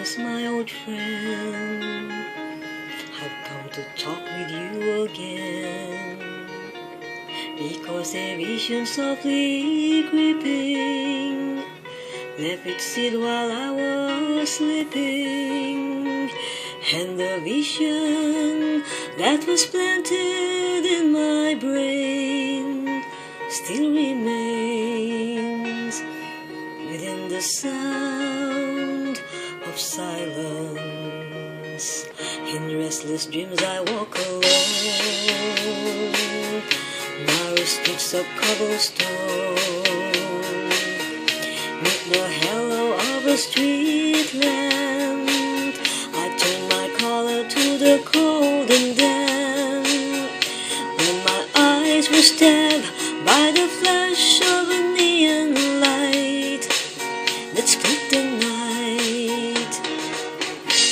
Thomas, my old friend, I've come to talk with you again, because a vision softly creeping left its seat while I was sleeping, and the vision that was planted in my brain still remains within the sound of silence. In restless dreams I walk alone, narrow streets of cobblestone, meet the halo of a street lamp. I turn my collar to the cold, and then when my eyes were stabbed by the flash of a neon light that split the night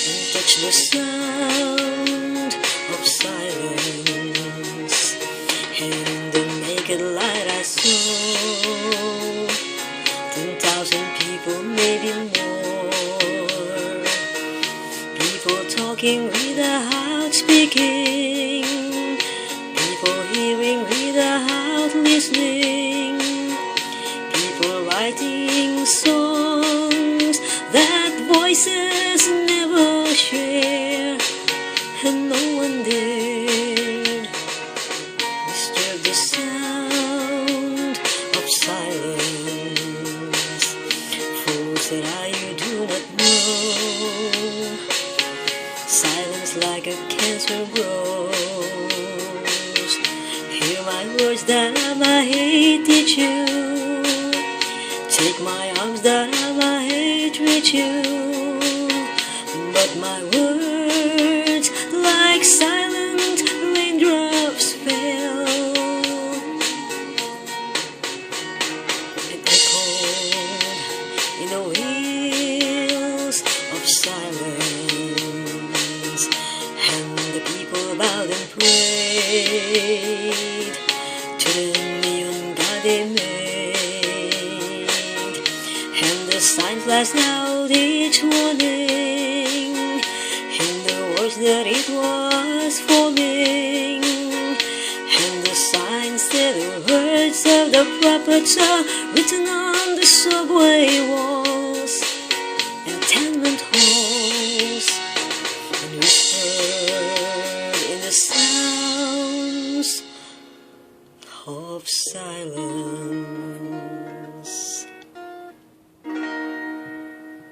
and touched the sound of silence, and in the naked light I saw 10,000 people, maybe more, people talking without speaking, people hearing without listening, people writing songs that voices never share, and no one dared disturb the sound of silence. Fools said I, you do not know, silence like a cancer grows. Hear my words that I might teach you, take my arms that I might reach you, but my words like silent raindrops fell and echoed in the wheels of silence, and the people bowed and prayed to the neon god they made, and the sign flashed out each warning in the words that it was forming, and the sign said the words of the prophets are written on the subway walls and tenement halls, and whispered in the sounds of silence.